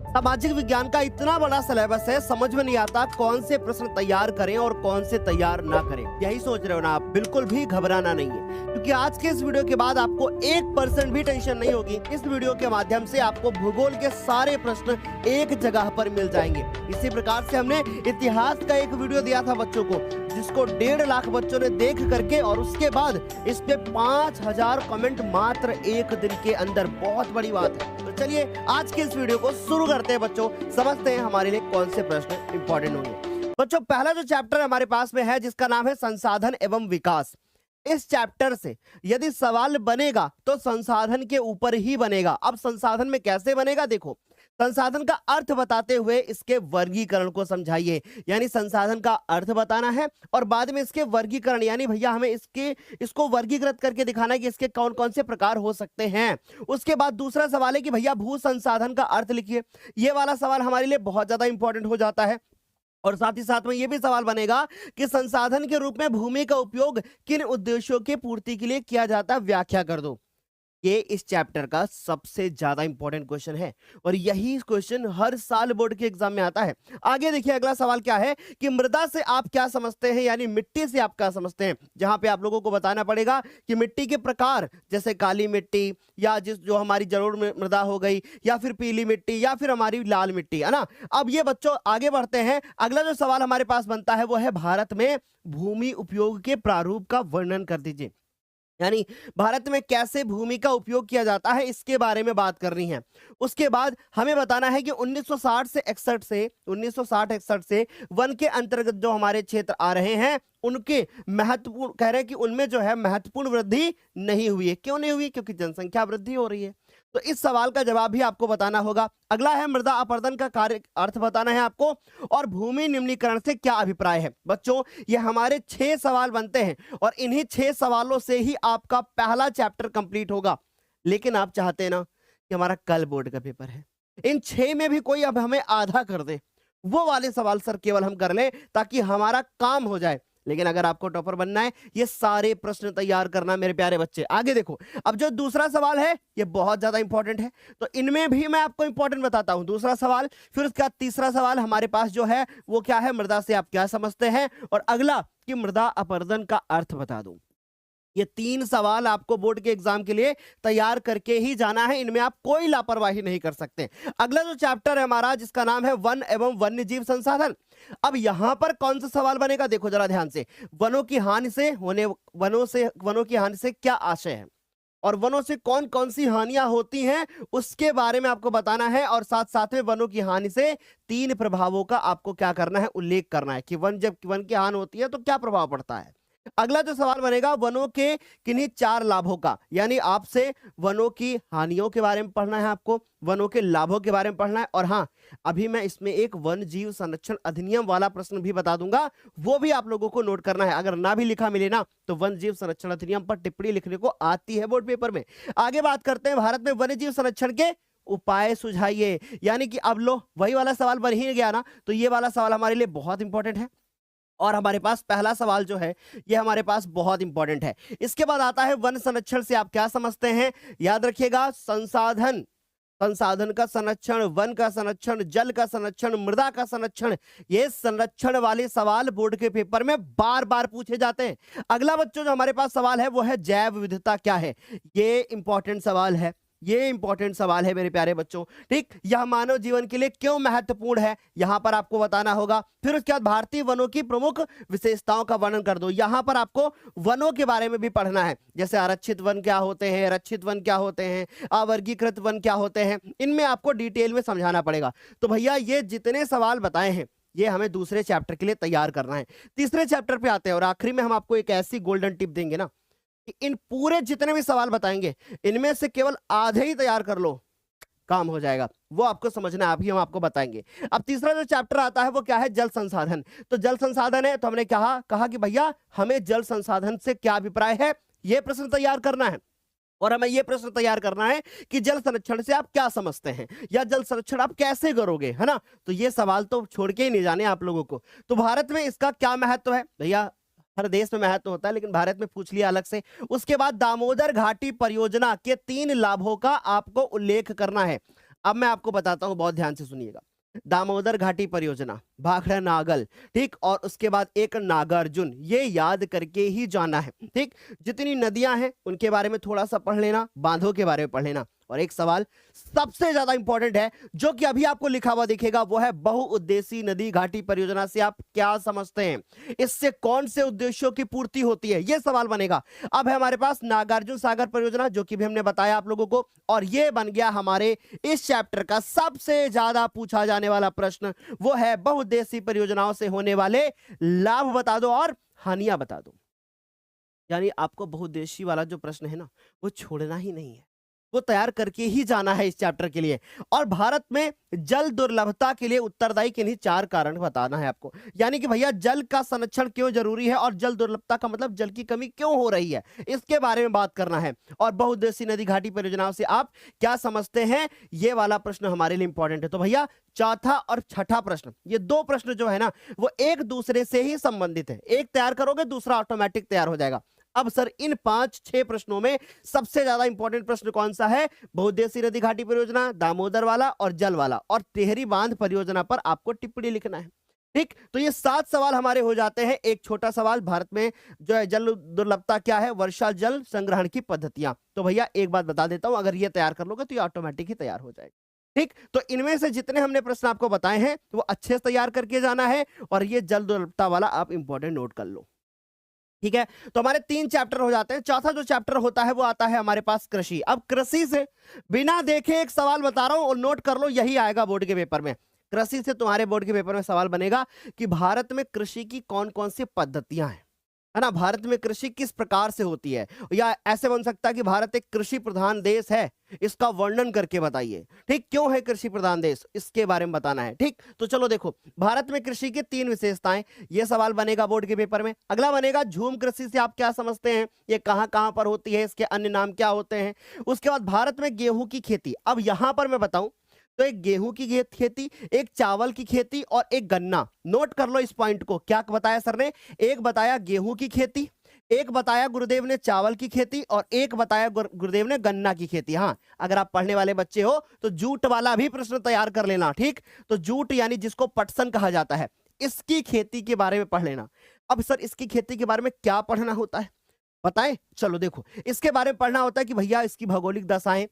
सामाजिक विज्ञान का इतना बड़ा सिलेबस है, समझ में नहीं आता कौन से प्रश्न तैयार करें और कौन से तैयार ना करें। यही सोच रहे हो ना आप? बिल्कुल भी घबराना नहीं है, क्योंकि आज के इस वीडियो के बाद आपको 1% भी टेंशन नहीं होगी। इस वीडियो के माध्यम से आपको भूगोल के सारे प्रश्न एक जगह पर मिल जाएंगे। इसी प्रकार से हमने इतिहास का एक वीडियो दिया था बच्चों को, जिसको 1.5 लाख बच्चों ने देख करके और उसके बाद इस पे 5000 कमेंट मात्र एक दिन के अंदर। बहुत बड़ी बात है। तो चलिए आज के इस वीडियो को शुरू करते हैं बच्चों, समझते हैं हमारे लिए कौन से प्रश्न इंपॉर्टेंट होंगे। बच्चों पहला जो चैप्टर हमारे पास में है, जिसका नाम है संसाधन एवं विकास। इस चैप्टर से यदि सवाल बनेगा तो संसाधन के ऊपर ही बनेगा। अब संसाधन में कैसे बनेगा, देखो संसाधन का अर्थ बताते हुए इसके वर्गीकरण को समझाइए। यानी संसाधन का अर्थ बताना है और बाद में इसके वर्गीकरण, यानी भैया हमें इसको वर्गीकृत करके दिखाना है कि इसके कौन कौन से प्रकार हो सकते हैं। उसके बाद दूसरा सवाल है कि भैया भू संसाधन का अर्थ लिखिए। ये वाला सवाल हमारे लिए बहुत ज्यादा इंपॉर्टेंट हो जाता है। और साथ ही साथ में यह भी सवाल बनेगा कि संसाधन के रूप में भूमि का उपयोग किन उद्देश्यों की पूर्ति के लिए किया जाता है, व्याख्या कर दो। ये इस चैप्टर का सबसे ज्यादा इंपॉर्टेंट क्वेश्चन है और यही क्वेश्चन हर साल बोर्ड के एग्जाम में आता है। आगे देखिए अगला सवाल क्या है कि मृदा से आप क्या समझते हैं, यानी मिट्टी से आप क्या समझते हैं। जहां पे आप लोगों को बताना पड़ेगा कि मिट्टी के प्रकार, जैसे काली मिट्टी या जो हमारी जलोढ़ मृदा हो गई, या फिर पीली मिट्टी, या फिर हमारी लाल मिट्टी, है ना। अब ये बच्चों आगे बढ़ते हैं। अगला जो सवाल हमारे पास बनता है वो है भारत में भूमि उपयोग के प्रारूप का वर्णन कर दीजिए। यानी भारत में कैसे भूमि का उपयोग किया जाता है, इसके बारे में बात करनी है। उसके बाद हमें बताना है कि 1960-61 से वन के अंतर्गत जो हमारे क्षेत्र आ रहे हैं उनके महत्वपूर्ण, कह रहे हैं कि उनमें जो है महत्वपूर्ण वृद्धि नहीं हुई है। क्यों नहीं हुई? क्योंकि जनसंख्या वृद्धि हो रही है। तो इस सवाल का जवाब भी आपको बताना होगा। अगला है मृदा अपरदन का कार्य अर्थ बताना है आपको, और भूमि निम्नीकरण से क्या अभिप्राय है। बच्चों ये हमारे 6 सवाल बनते हैं और इन्हीं 6 सवालों से ही आपका पहला चैप्टर कंप्लीट होगा। लेकिन आप चाहते हैं ना कि हमारा कल बोर्ड का पेपर है, इन 6 में भी कोई अब हमें आधा कर दे, वो वाले सवाल सर केवल हम कर लें ताकि हमारा काम हो जाए। लेकिन अगर आपको टॉपर बनना है, ये सारे प्रश्न तैयार करना मेरे प्यारे बच्चे। आगे देखो, अब जो दूसरा सवाल है ये बहुत ज्यादा इंपॉर्टेंट है, तो इनमें भी मैं आपको इंपॉर्टेंट बताता हूं। दूसरा सवाल, फिर उसके बाद तीसरा सवाल हमारे पास जो है वो क्या है, मृदा से आप क्या समझते हैं, और अगला कि मृदा अपरदन का अर्थ बता दूं। ये 3 सवाल आपको बोर्ड के एग्जाम के लिए तैयार करके ही जाना है, इनमें आप कोई लापरवाही नहीं कर सकते। अगला जो चैप्टर है हमारा, जिसका नाम है वन एवं वन्यजीव संसाधन। अब यहां पर कौन सा सवाल बनेगा, देखो जरा ध्यान से। वनों की हानि से क्या आशय है, और वनों से कौन कौन सी हानियां होती हैं उसके बारे में आपको बताना है। और साथ साथ में वनों की हानि से 3 प्रभावों का आपको क्या करना है, उल्लेख करना है कि जब वन की हानि होती है तो क्या प्रभाव पड़ता है। अगला जो सवाल बनेगा, वनों के किन्हीं 4 लाभों का, यानी आपसे वनों की हानियों के बारे में पढ़ना है, आपको वनों के लाभों के बारे में पढ़ना है। और हाँ, अभी मैं इसमें एक वन जीव संरक्षण अधिनियम वाला प्रश्न भी बता दूंगा, वो भी आप लोगों को नोट करना है। अगर ना भी लिखा मिले ना तो वन जीव संरक्षण अधिनियम पर टिप्पणी लिखने को आती है बोर्ड पेपर में। आगे बात करते हैं, भारत में वन्य जीव संरक्षण के उपाय सुझाइए। यानी कि अब लो वही वाला सवाल बन ही गया ना, तो ये वाला सवाल हमारे लिए बहुत इंपॉर्टेंट है। और हमारे पास पहला सवाल जो है ये हमारे पास बहुत इंपॉर्टेंट है। इसके बाद आता है वन संरक्षण से आप क्या समझते हैं। याद रखिएगा, संसाधन का संरक्षण, वन का संरक्षण, जल का संरक्षण, मृदा का संरक्षण, ये संरक्षण वाले सवाल बोर्ड के पेपर में बार बार पूछे जाते हैं। अगला बच्चों जो हमारे पास सवाल है वो है जैव विविधता क्या है। ये इंपॉर्टेंट सवाल है, ये इंपॉर्टेंट सवाल है मेरे प्यारे बच्चों। ठीक, यह मानव जीवन के लिए क्यों महत्वपूर्ण है, यहां पर आपको बताना होगा। फिर उसके बाद भारतीय वनों की प्रमुख विशेषताओं का वर्णन कर दो। यहां पर आपको वनों के बारे में भी पढ़ना है, जैसे आरक्षित वन क्या होते हैं, रक्षित वन क्या होते हैं, अवर्गीकृत वन क्या होते हैं, इनमें आपको डिटेल में समझाना पड़ेगा। तो भैया ये जितने सवाल बताए हैं ये हमें दूसरे चैप्टर के लिए तैयार करना है। तीसरे चैप्टर पे आते हैं और आखिरी में हम आपको एक ऐसी गोल्डन टिप देंगे ना, इन पूरे जितने भी सवाल बताएंगे इनमें से केवल आधे ही तैयार कर लो, काम हो जाएगा। वो आपको समझना है, अभी हम आपको बताएंगे। अब तीसरा जो चैप्टर आता है वो क्या है, जल संसाधन। तो जल संसाधन है, तो हमने कहा कि भैया हमें जल संसाधन से क्या अभिप्राय है, ये प्रश्न तैयार करना है। और हमें यह प्रश्न तैयार करना है कि जल संरक्षण से आप क्या समझते हैं, या जल संरक्षण आप कैसे करोगे, है ना। तो ये सवाल तो छोड़ के ही नहीं जाने आप लोगों को। तो भारत में इसका क्या महत्व है, भैया हर देश में महत्व होता है लेकिन भारत में पूछ लिया अलग से। उसके बाद दामोदर घाटी परियोजना के 3 लाभों का आपको उल्लेख करना है। अब मैं आपको बताता हूं, बहुत ध्यान से सुनिएगा। दामोदर घाटी परियोजना, भाखड़ा नागल, ठीक, और उसके बाद एक नागार्जुन, ये याद करके ही जाना है, ठीक। जितनी नदियां हैं उनके बारे में थोड़ा सा पढ़ लेना, बांधों के बारे में पढ़ लेना। और एक सवाल सबसे ज्यादा इंपॉर्टेंट है जो कि अभी आपको लिखा हुआ दिखेगा, वो है बहुउद्देशीय नदी घाटी परियोजना से आप क्या समझते हैं, इससे कौन से उद्देश्यों की पूर्ति होती है, यह सवाल बनेगा। अब है हमारे पास नागार्जुन सागर परियोजना, जो कि भी हमने बताया आप लोगों को, और यह बन गया हमारे इस चैप्टर का सबसे ज्यादा पूछा जाने वाला प्रश्न, वो है बहुउद्देशीय परियोजनाओं से होने वाले लाभ बता दो और हानियां बता दो। यानी आपको बहुउद्देशीय वाला जो प्रश्न है ना, वो छोड़ना ही नहीं है, वो तैयार करके ही जाना है इस चैप्टर के लिए। और भारत में जल दुर्लभता के लिए उत्तरदायी किन्हीं 4 कारण बताना है आपको। यानी कि भैया जल का संरक्षण क्यों जरूरी है और जल दुर्लभता का मतलब जल की कमी क्यों हो रही है, इसके बारे में बात करना है। और बहुउद्देशीय नदी घाटी परियोजनाओं से आप क्या समझते हैं, ये वाला प्रश्न हमारे लिए इंपॉर्टेंट है। तो भैया चौथा और छठा प्रश्न, ये 2 प्रश्न जो है ना, वो एक दूसरे से ही संबंधित है। एक तैयार करोगे दूसरा ऑटोमेटिक तैयार हो जाएगा। अब सर इन 5-6 प्रश्नों में सबसे ज्यादा इंपॉर्टेंट प्रश्न कौन सा है? बहुउद्देशीय नदी घाटी परियोजना, दामोदर वाला और जल वाला, और टिहरी बांध परियोजना पर आपको टिप्पणी लिखना है, ठीक। तो ये 7 सवाल हमारे हो जाते हैं। एक छोटा सवाल, भारत में जो है जल दुर्लभता क्या है, वर्षा जल संग्रहण की पद्धतियां। तो भैया एक बात बता देता हूं, अगर ये तैयार कर लोगे तो ये ऑटोमेटिक ही तैयार हो जाएगा, ठीक। तो इनमें से जितने हमने प्रश्न आपको बताए हैं वो अच्छे से तैयार करके जाना है, और ये जल दुर्लभता वाला आप इंपॉर्टेंट नोट कर लो, ठीक है। तो हमारे 3 चैप्टर हो जाते हैं। चौथा जो चैप्टर होता है वो आता है हमारे पास कृषि। अब कृषि से बिना देखे एक सवाल बता रहा हूं और नोट कर लो, यही आएगा बोर्ड के पेपर में। कृषि से तुम्हारे बोर्ड के पेपर में सवाल बनेगा कि भारत में कृषि की कौन कौन सी पद्धतियां हैं, है ना, भारत में कृषि किस प्रकार से होती है, या ऐसे बन सकता है कि भारत एक कृषि प्रधान देश है, इसका वर्णन करके बताइए, ठीक। क्यों है कृषि प्रधान देश, इसके बारे में बताना है, ठीक। तो चलो देखो, भारत में कृषि की 3 विशेषताएं, यह सवाल बनेगा बोर्ड के पेपर में। अगला बनेगा झूम कृषि से आप क्या समझते हैं, ये कहां कहां पर होती है, इसके अन्य नाम क्या होते हैं। उसके बाद भारत में गेहूं की खेती। अब यहां पर मैं बताऊं तो एक गेहूं की खेती, एक चावल की खेती और एक गन्ना। नोट कर लो इस पॉइंट को, क्या बताया सर ने, एक बताया गेहूं की खेती, एक बताया गुरुदेव ने चावल की खेती, और एक बताया गुरुदेव ने गन्ना की खेती। हाँ, अगर आप पढ़ने वाले बच्चे हो तो जूट वाला भी प्रश्न तैयार कर लेना, ठीक। तो जूट यानी जिसको पटसन कहा जाता है, इसकी खेती के बारे में पढ़ लेना। अब सर इसकी खेती के बारे में क्या पढ़ना होता है बताएं? चलो देखो, इसके बारे में पढ़ना होता है कि भैया इसकी भौगोलिक दशाएं,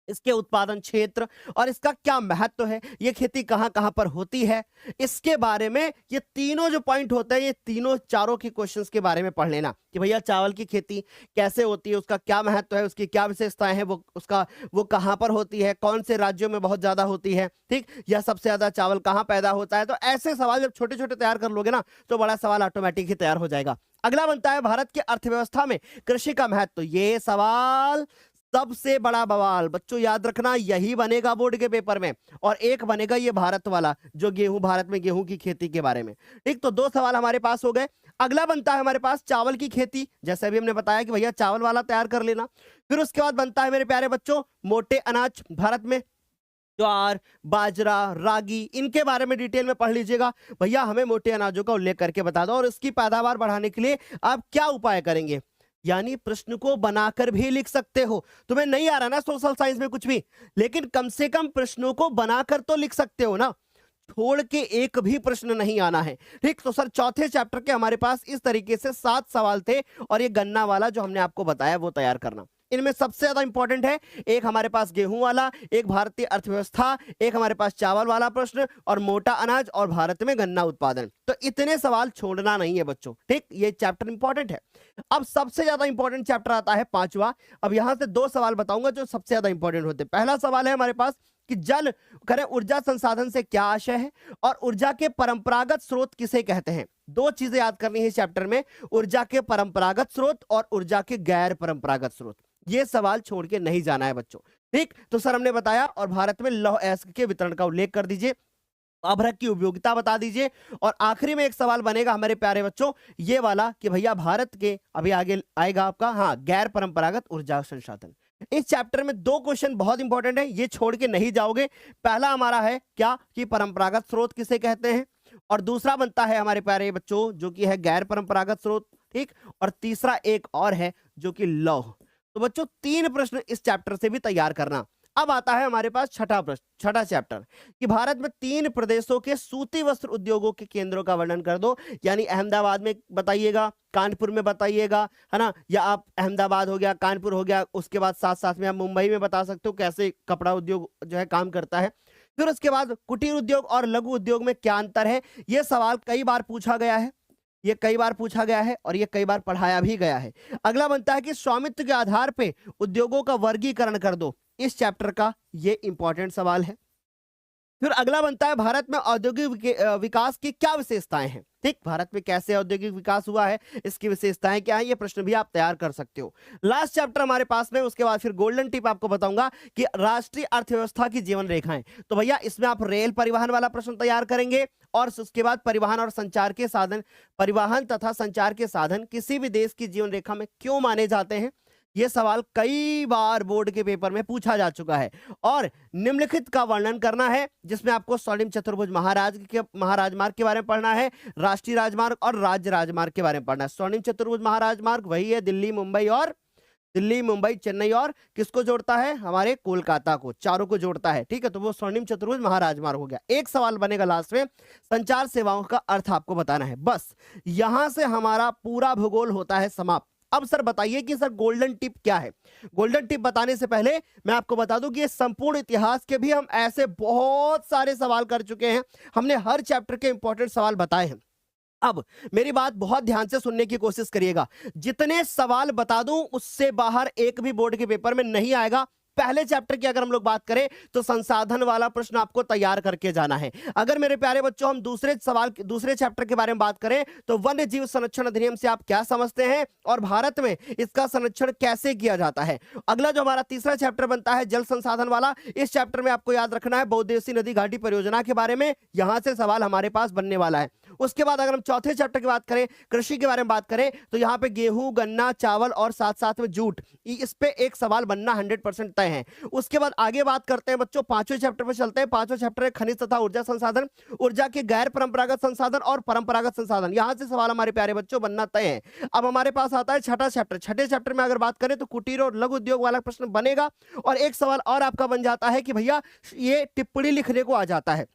इसके उत्पादन क्षेत्र, और इसका क्या महत्व है, ये खेती कहां कहां पर होती है, इसके बारे में ये तीनों जो पॉइंट होते हैं, ये तीनों चारों के क्वेश्चंस के बारे में पढ़ लेना कि भैया चावल की खेती कैसे होती है, उसका क्या महत्व है, उसकी क्या विशेषताएं हैं, वो कहां पर होती है, कौन से राज्यों में बहुत ज्यादा होती है, ठीक, या सबसे ज्यादा चावल कहां पैदा होता है। तो ऐसे सवाल जब छोटे छोटे तैयार कर लोगे ना, तो बड़ा सवाल ऑटोमेटिक ही तैयार हो जाएगा। अगला बनता है भारत की अर्थव्यवस्था में कृषि का महत्व। ये सवाल सबसे बड़ा बवाल, बच्चों याद रखना, यही बनेगा बोर्ड के पेपर में। और एक बनेगा ये भारत वाला, जो गेहूं, भारत में गेहूं की खेती के बारे में, ठीक। तो 2 सवाल हमारे पास हो गए। अगला बनता है हमारे पास चावल की खेती, जैसे अभी हमने बताया कि भैया चावल वाला तैयार कर लेना। फिर उसके बाद बनता है मेरे प्यारे बच्चों मोटे अनाज, भारत में ज्वार, बाजरा, रागी, इनके बारे में डिटेल में पढ़ लीजिएगा। भैया हमें मोटे अनाजों का उल्लेख करके बता दो, और इसकी पैदावार बढ़ाने के लिए आप क्या उपाय करेंगे। यानी प्रश्न को बनाकर भी लिख सकते हो। तुम्हें नहीं आ रहा ना सोशल साइंस में कुछ भी, लेकिन कम से कम प्रश्नों को बनाकर तो लिख सकते हो ना, छोड़ के एक भी प्रश्न नहीं आना है, ठीक। तो सर चौथे चैप्टर के हमारे पास इस तरीके से 7 सवाल थे, और ये गन्ना वाला जो हमने आपको बताया वो तैयार करना। इनमें सबसे ज्यादा इंपॉर्टेंट है एक हमारे पास गेहूं वाला, एक भारतीय अर्थव्यवस्था, एक हमारे पास चावल वाला प्रश्न, और मोटा अनाज, और भारत में गन्ना उत्पादन। तो इतने सवाल छोड़ना नहीं है बच्चों, ठीक। ये चैप्टर इंपॉर्टेंट है। अब सबसे ज्यादा इंपॉर्टेंट चैप्टर आता है 5वां। अब यहां से 2 सवाल बताऊंगा जो सबसे ज्यादा इंपॉर्टेंट होते हैं। पहला सवाल है हमारे पास कि जल करें ऊर्जा संसाधन से क्या आशय है, और ऊर्जा के परंपरागत स्रोत किसे कहते हैं। 2 चीजें याद करनी है इस चैप्टर में, ऊर्जा के परंपरागत स्रोत और ऊर्जा के गैर परंपरागत स्रोत। ये सवाल छोड़ के नहीं जाना है बच्चों, ठीक। तो सर हमने बताया, और भारत में लौह अयस्क के वितरण का उल्लेख कर दीजिए, अभ्रक की उपयोगिता बता दीजिए, और आखिरी में एक सवाल बनेगा हमारे प्यारे बच्चों ये वाला कि भैया भारत के, अभी आगे आएगा आपका, हाँ, गैर परंपरागत ऊर्जा संसाधन। इस चैप्टर में 2 क्वेश्चन बहुत इंपॉर्टेंट है, ये छोड़ के नहीं जाओगे। पहला हमारा है क्या कि परंपरागत स्रोत किसे कहते हैं, और दूसरा बनता है हमारे प्यारे बच्चों जो कि है गैर परंपरागत स्रोत, ठीक। और तीसरा एक और है जो कि लौह। तो बच्चों 3 प्रश्न इस चैप्टर से भी तैयार करना। अब आता है हमारे पास छठा प्रश्न, छठा चैप्टर कि भारत में 3 प्रदेशों के सूती वस्त्र उद्योगों के केंद्रों का वर्णन कर दो। यानी अहमदाबाद में बताइएगा, कानपुर में बताइएगा, है ना, या आप अहमदाबाद हो गया, कानपुर हो गया, उसके बाद साथ साथ में आप मुंबई में बता सकते हो कैसे कपड़ा उद्योग जो है काम करता है। फिर उसके बाद कुटीर उद्योग और लघु उद्योग में क्या अंतर है। यह सवाल कई बार पूछा गया है, ये कई बार पूछा गया है और ये कई बार पढ़ाया भी गया है। अगला बनता है कि स्वामित्व के आधार पे उद्योगों का वर्गीकरण कर दो। इस चैप्टर का ये इंपॉर्टेंट सवाल है। फिर अगला बनता है भारत में औद्योगिक विकास की क्या विशेषताएं हैं। ठीक, भारत में कैसे औद्योगिक विकास हुआ है, इसकी विशेषताएं क्या है, ये प्रश्न भी आप तैयार कर सकते हो। लास्ट चैप्टर हमारे पास में, उसके बाद फिर गोल्डन टिप आपको बताऊंगा कि राष्ट्रीय अर्थव्यवस्था की जीवन रेखाएं। तो भैया इसमें आप रेल परिवहन वाला प्रश्न तैयार करेंगे और उसके बाद परिवहन और संचार के साधन, परिवहन तथा संचार के साधन किसी भी देश की जीवन रेखा में क्यों माने जाते हैं। यह सवाल कई बार बोर्ड के पेपर में पूछा जा चुका है। और निम्नलिखित का वर्णन करना है, जिसमें आपको स्वर्णिम चतुर्भुज महाराजमार्ग के बारे में पढ़ना है, राष्ट्रीय राजमार्ग और राज्य राजमार्ग के बारे में पढ़ना है। स्वर्णिम चतुर्भुज महाराजमार्ग वही है दिल्ली मुंबई चेन्नई और किसको जोड़ता है, हमारे कोलकाता को, चारों को जोड़ता है। ठीक है, तो वो स्वर्णिम चतुर्भुज महाराजमार्ग हो गया। एक सवाल बनेगा लास्ट में, संचार सेवाओं का अर्थ आपको बताना है। बस यहां से हमारा पूरा भूगोल होता है समाप्त। अब सर बताइए कि सर गोल्डन टिप क्या है। गोल्डन टिप बताने से पहले मैं आपको बता दूं कि ये संपूर्ण इतिहास के भी हम ऐसे बहुत सारे सवाल कर चुके हैं। हमने हर चैप्टर के इंपॉर्टेंट सवाल बताए हैं। अब मेरी बात बहुत ध्यान से सुनने की कोशिश करिएगा। जितने सवाल बता दूं उससे बाहर एक भी बोर्ड के पेपर में नहीं आएगा। पहले चैप्टर की अगर हम लोग बात करें तो संसाधन वाला प्रश्न आपको तैयार करके जाना है। अगर मेरे प्यारे बच्चों हम दूसरे चैप्टर के बारे में बात करें तो वन्य जीव संरक्षण अधिनियम से आप क्या समझते हैं और भारत में इसका संरक्षण कैसे किया जाता है। अगला जो हमारा तीसरा चैप्टर बनता है जल संसाधन वाला, इस चैप्टर में आपको याद रखना है बहुउद्देशीय नदी घाटी परियोजना के बारे में, यहां से सवाल हमारे पास बनने वाला है। उसके बाद अगर हम चौथे चैप्टर की बात करें, कृषि के बारे में बात करें, तो यहां पे गेहूं, गन्ना, चावल और साथ साथ में जूट, इस पे एक सवाल बनना 100% तय है। उसके बाद आगे बात करते हैं बच्चों, पांचवें चैप्टर पे चलते हैं। पांचवें चैप्टर है खनिज तथा ऊर्जा संसाधन, ऊर्जा के गैर परंपरागत संसाधन और परंपरागत संसाधन, यहां से सवाल हमारे प्यारे बच्चों बनना तय है। अब हमारे पास आता है छठा चैप्टर। छठे चैप्टर में अगर बात करें तो कुटीर और लघु उद्योग वाला प्रश्न बनेगा और एक सवाल और आपका बन जाता है कि भैया ये टिप्पणी लिखने को आ जाता है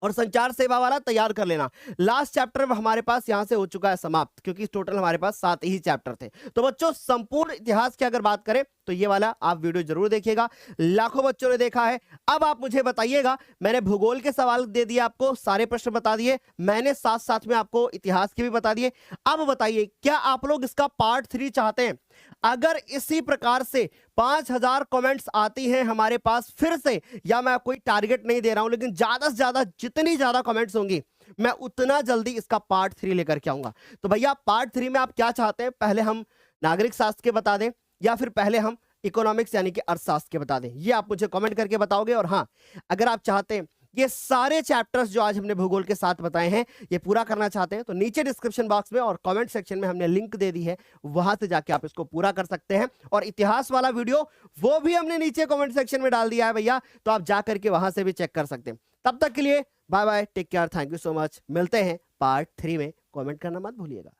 और संचार सेवा वाला तैयार कर लेना। लास्ट चैप्टर में हमारे पास यहां से हो चुका है समाप्त, क्योंकि टोटल हमारे पास 7 ही चैप्टर थे। तो बच्चों संपूर्ण इतिहास की अगर बात करें तो ये वाला आप वीडियो जरूर देखिएगा, लाखों बच्चों ने देखा है। अब आप मुझे बताइएगा, मैंने भूगोल के सवाल दे दिए, आपको सारे प्रश्न बता दिए, मैंने साथ साथ में आपको इतिहास के भी बता दिए। अब बताइए क्या आप लोग इसका पार्ट 3 चाहते हैं। अगर इसी प्रकार से 5000 कमेंट्स आती हैं हमारे पास फिर से, या मैं कोई टारगेट नहीं दे रहा हूं, लेकिन ज्यादा से ज्यादा जितनी ज्यादा कमेंट्स होंगी मैं उतना जल्दी इसका पार्ट 3 लेकर के आऊंगा। तो भैया पार्ट 3 में आप क्या चाहते हैं, पहले हम नागरिक शास्त्र के बता दें या फिर पहले हम इकोनॉमिक्स यानी कि अर्थशास्त्र के बता दें, ये आप मुझे कमेंट करके बताओगे। और हाँ, अगर आप चाहते हैं ये सारे चैप्टर्स जो आज हमने भूगोल के साथ बताए हैं ये पूरा करना चाहते हैं, तो नीचे डिस्क्रिप्शन बॉक्स में और कमेंट सेक्शन में हमने लिंक दे दी है, वहां से जाके आप इसको पूरा कर सकते हैं। और इतिहास वाला वीडियो वो भी हमने नीचे कमेंट सेक्शन में डाल दिया है भैया, तो आप जा करके वहां से भी चेक कर सकते हैं। तब तक के लिए bye bye, take care, thank you so much. मिलते हैं पार्ट 3 में, कमेंट करना मत भूलिएगा।